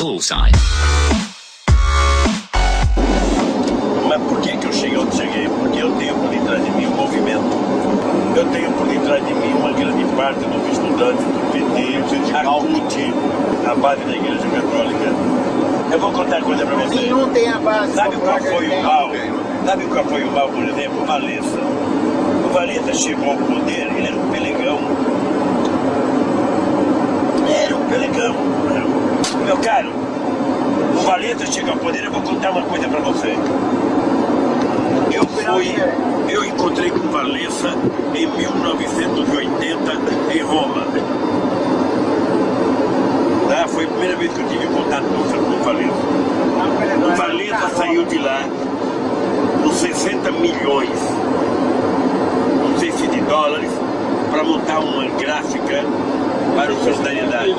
Poolside. Mas por que eu cheguei onde cheguei? Porque eu tenho por detrás de mim um movimento. Eu tenho por detrás de mim uma grande parte dos estudantes do PT, a CUT, a base da Igreja Católica. Eu vou contar uma coisa pra vocês. Nenhum tem a base. Sabe qual foi o mal? Sabe qual foi o mal, por exemplo? O Valença. O Valença chegou ao poder, ele era um pelegão. Era um pelegão. Meu caro, o Valença chega ao poder, eu vou contar uma coisa pra você. Eu encontrei com o Valença em 1980 em Roma. Tá? Foi a primeira vez que eu tive contato com o Valença. O Valença saiu de lá com 60 milhões, não sei se de dólares, para montar uma gráfica para o Solidariedade.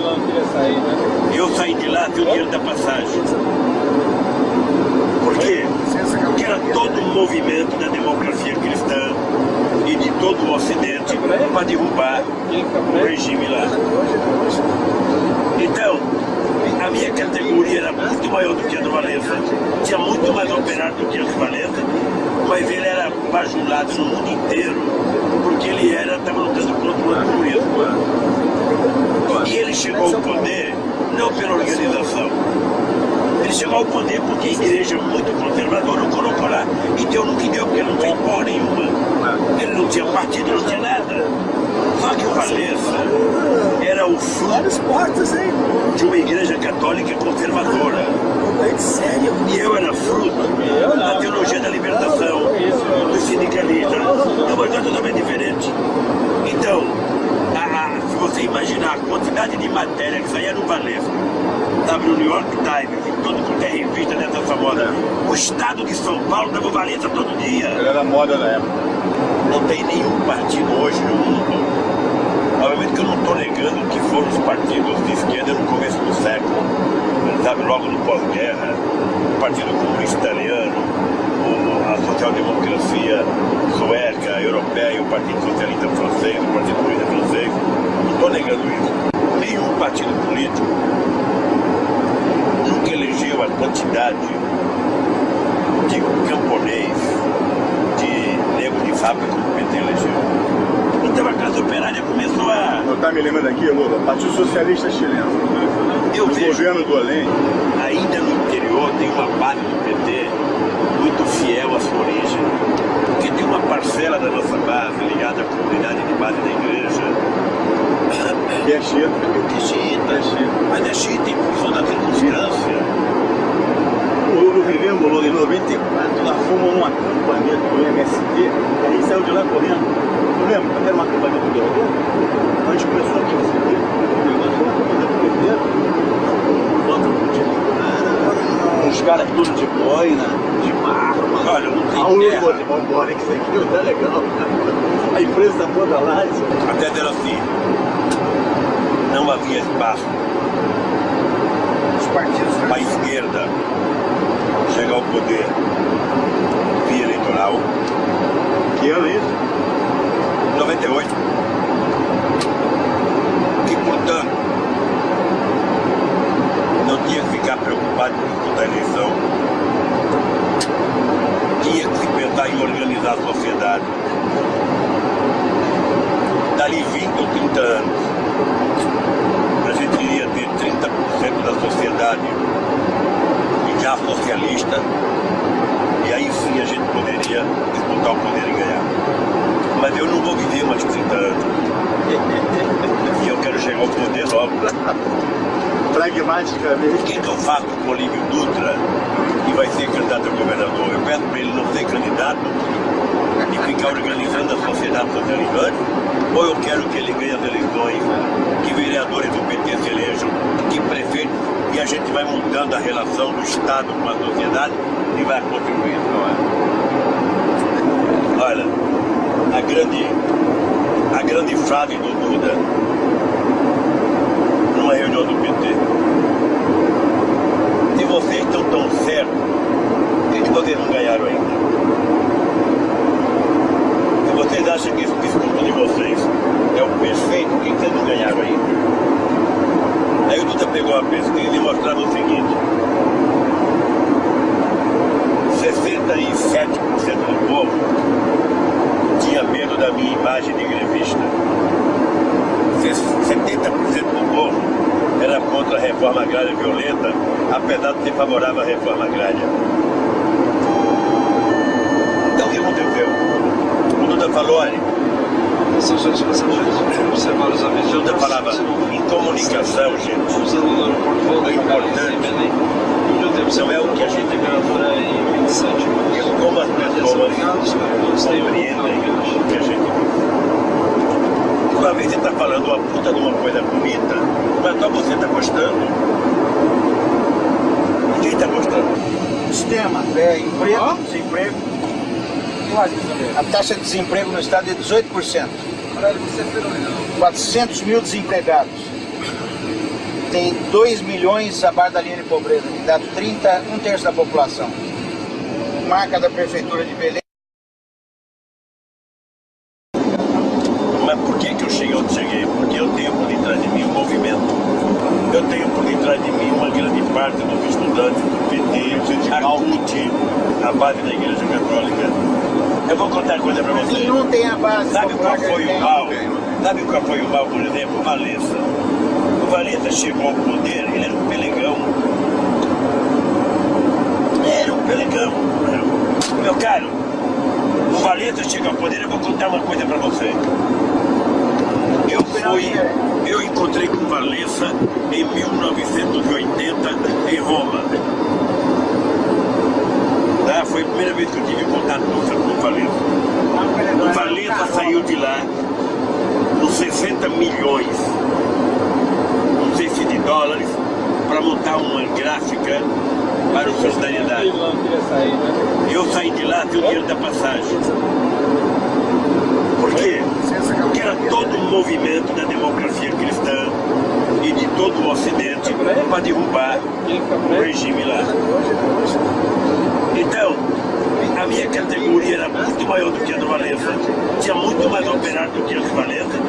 Eu saí de lá sem o dinheiro da passagem. Por quê? Porque era todo um movimento da democracia cristã e de todo o Ocidente para derrubar o regime lá. Então, a minha categoria era muito maior do que a do Valença, tinha muito mais operário do que a do Valença, mas ele era bajulado no mundo inteiro, porque ele estava lutando contra o comunismo. E ele chegou ao poder não pela organização. Ele chegou ao poder porque a igreja muito conservadora o colocou lá. E Deus não deu, porque ele não tem porra nenhuma. Ele não tinha partido, não tinha nada. Só que o Valença era o fruto de uma igreja católica conservadora. E eu era fruto da teologia da libertação, do sindicalismo. É uma coisa totalmente diferente. Então, se você imaginar a quantidade de matéria que saía no Valença, estava no New York Times, em todo quanto é revista dessa famosa, o estado de São Paulo dava o Valença todo dia. Ele era moda na época. Não tem nenhum partido hoje no mundo. Obviamente que eu não estou negando que foram os partidos de esquerda no começo do século, sabe, logo no pós-guerra, o Partido Comunista Italiano, a social-democracia sueca, europeia, o Partido Socialista Francês, o Partido Comunista Francês. Não estou negando isso. Nenhum partido político nunca elegeu a quantidade de camponês, de nego de fábrica que o PT elegeu. Então a classe operária começou a... Eu estava me lembrando aqui, Lula, Partido Socialista Chileno. Eu vejo, governo do além. ainda no interior tem uma base do PT muito fiel à sua origem, porque tem uma parcela da nossa base ligada à comunidade de base da igreja. Que é xiita. Que é xiita. Mas é xiita em função da circunstância. Eu me lembro, Lula, em 94, nós fomos num acampamento do MST, e aí saiu de lá correndo. Eu lembro, até uma acampamento do Guerreiro, a gente começou a perceber o negócio do acampamento do Guerreiro, uns caras tudo de boina, de barba. Olha, não tem terra. terra. Vamos embora, que isso aqui não tá legal. A empresa toda lá, isso. Até dela assim, não havia espaço Os partidos para a esquerda chegar ao poder via eleitoral. Que ano é isso? 98. Que, portanto, não tinha que ficar preocupado com disputar a eleição, tinha que se pensar em organizar a sociedade. Dali 20 ou 30 anos, a gente iria ter 30% da sociedade já socialista, e aí sim a gente poderia disputar o poder e ganhar. Mas eu não vou viver mais 30 anos. E eu quero chegar ao poder logo. Pragmaticamente. O que eu faço com o Olívio Dutra, que vai ser candidato a governador? Eu peço para ele não ser candidato e ficar organizando a sociedade socializante? Ou eu quero que ele ganhe as eleições, que vereadores do PT se elejam, que prefeitos, e a gente vai mudando a relação do Estado com a sociedade e vai contribuindo? Olha, a grande frase do Duda numa reunião do PT: se vocês estão tão certos, por que vocês não ganharam ainda? Se vocês acham que esse discurso de vocês é o perfeito, por que vocês não ganharam ainda? Aí o Duda perguntou: chegou a pesquisa e mostrava o seguinte: 67% do povo tinha medo da minha imagem de grevista. 70% do povo era contra a reforma agrária violenta, apesar de ser favorável à reforma agrária. Então o que aconteceu? O Duda falou, olha, o Duda falava em comunicação, gente, é importante. Não é o que a gente vê, é como as pessoas compreendem o que a gente vê. Uma vez você está falando uma puta de uma coisa bonita, mas só você está gostando. Ninguém está gostando. Sistema, emprego, desemprego. A taxa de desemprego no estado é 18%. 400 mil desempregados. Tem 2 milhões abaixo da linha de pobreza, que dá 1 terço da população. Marca da prefeitura de Belém. Mas por que eu cheguei onde cheguei? Porque eu tenho por detrás de mim um movimento. Eu tenho por detrás de mim uma grande parte dos estudantes do PT, a CUT, a base da Igreja Católica. Eu vou contar uma coisa pra você. Nenhum tem a base. Sabe qual foi o mal? Sabe qual foi o mal, por exemplo? O Valença. O Valença chegou ao poder, ele era um pelegão. Era um pelegão. Meu caro, o Valença chega ao poder, eu vou contar uma coisa pra você. Eu encontrei com o Valença em 1980 em Roma. Tá? Foi a primeira vez que eu tive contato com o Valença. O Valença saiu de lá com 60 milhões, não sei se de dólares, para montar uma gráfica para o Solidariedade. Eu saí de lá sem o dinheiro da passagem. Por quê? Porque era todo um movimento da democracia cristã e de todo o Ocidente para derrubar o regime lá. Então, a minha categoria era muito maior do que a do Valença, tinha muito mais operário do que a do Valença,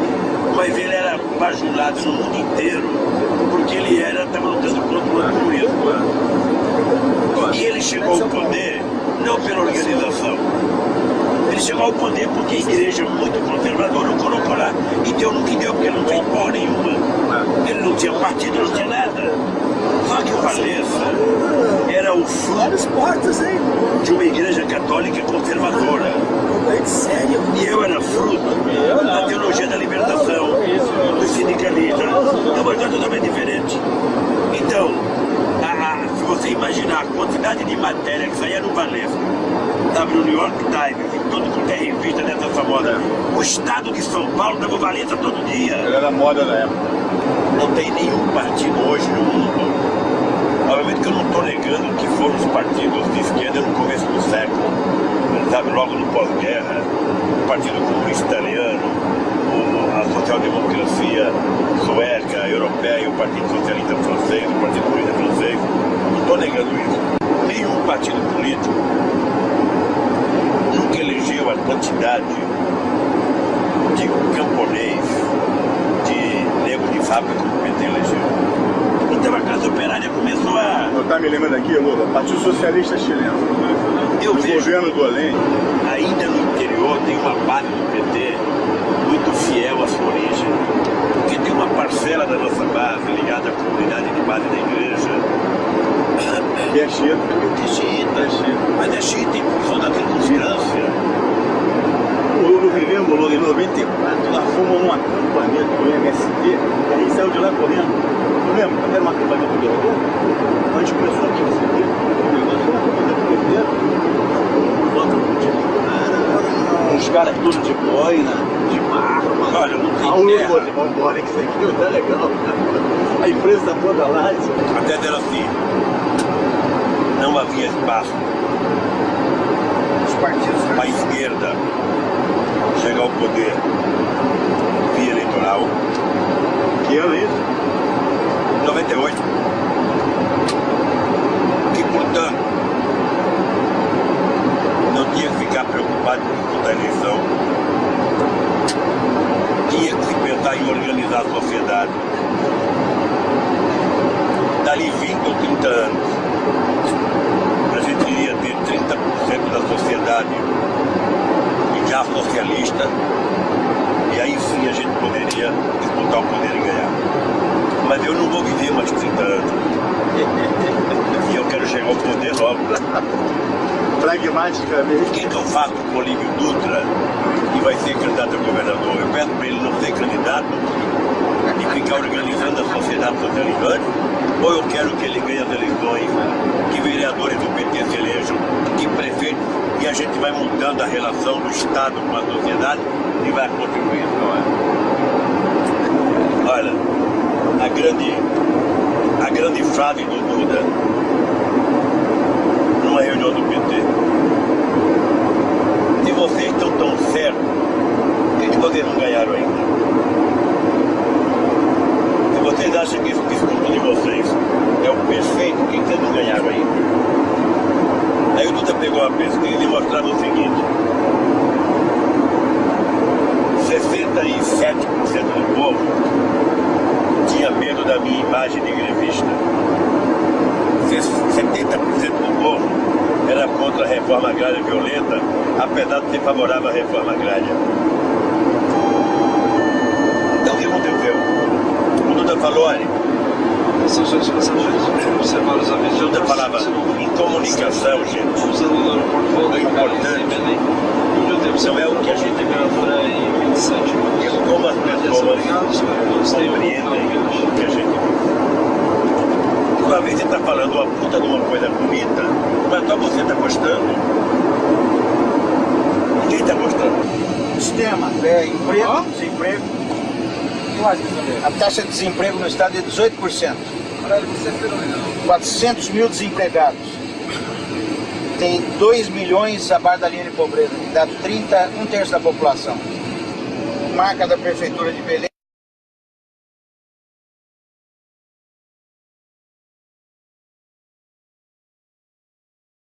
mas ele era bajulado no mundo inteiro, porque ele estava lutando contra o comunismo. E ele chegou ao poder não pela organização, ele chegou ao poder porque a igreja muito conservadora o colocou lá, e deu no que deu, porque ele não tinha porra nenhuma, ele não tinha partido, não tinha nada. Só que o Valença era o fruto de uma igreja católica conservadora. E eu era fruto da teologia da libertação, do sindicalismo. É uma coisa totalmente diferente. Então, se você imaginar a quantidade de matéria que saía no Valença, sabe, no New York Times, em tudo quanto é revista dessa famosa, o estado de São Paulo dava Valença todo dia. Ele era moda na época. Não tem nenhum partido hoje no mundo. Obviamente que eu não estou negando que foram os partidos de esquerda no começo do século, sabe, logo no pós-guerra, o Partido Comunista Italiano, a social-democracia sueca, europeia, o Partido Socialista Francês, o Partido Comunista Francês. Não estou negando isso. Nenhum partido político nunca elegeu a quantidade de camponês, de nego de fábrica como o PT elegeu. Então a classe operária começou a... Eu estava me lembrando aqui, Lula, Partido Socialista Chileno. Eu vejo, governo do além. ainda no interior tem uma base do PT muito fiel à sua origem, porque tem uma parcela da nossa base ligada à comunidade de base da igreja. Que é xiita. É xiita, mas é xiita em função da circunstância. Eu me lembro, Lula, em 94, nós fomos num acampamento do MST, e aí saiu de lá correndo. Eu lembro, quando era um acampamento do Guerreiro, a gente começou a perceber o negócio do acampamento inteiro. Uns caras tudo de boina, de marca. Olha, não tem terra. Vambora, que isso aqui não tá legal. A empresa tá toda lá. Até era assim, não havia espaço Os partidos. para a esquerda chegar ao poder via eleitoral. Que ano é isso? 98. E, portanto, não tinha que ficar preocupado com disputar a eleição. Tinha que se pensar em organizar a sociedade. 30 anos, a gente iria ter 30% da sociedade já socialista, e aí sim a gente poderia disputar o poder e ganhar. Mas eu não vou viver mais 30 anos. E eu quero chegar ao poder logo. Pragmaticamente. O que eu faço com o Olívio Dutra, que vai ser candidato a governador? Eu peço para ele não ser candidato e ficar organizando a sociedade socializante, ou eu quero que ele ganhe as eleições, que vereadores do PT se elejam, que prefeitos, e a gente vai mudando a relação do Estado com a sociedade e vai contribuindo. Olha, a grande frase do Duda numa reunião do PT: se vocês estão tão certos, por que vocês não ganharam ainda? Se vocês acham que esse discurso de vocês é o perfeito, por que vocês não ganharam ainda? Aí o Duda pegou a pesquisa e mostrava o seguinte: 67% do povo tinha medo da minha imagem de grevista. 70% do povo era contra a reforma agrária violenta, apesar de ser favorável à reforma agrária. Então o que aconteceu? O Duda falou: olha, o Duda falava em comunicação, gente. O importante não é o que a gente pensa, é como as pessoas compreendem o que a gente pensa. Uma vez você está falando uma puta de uma coisa bonita, mas só você está gostando. Ninguém está gostando. Sistema, emprego, desemprego. A taxa de desemprego no estado é 18%. 400 mil desempregados. Tem 2 milhões abaixo da linha de pobreza, que dá um terço da população. Marca da Prefeitura de Belém.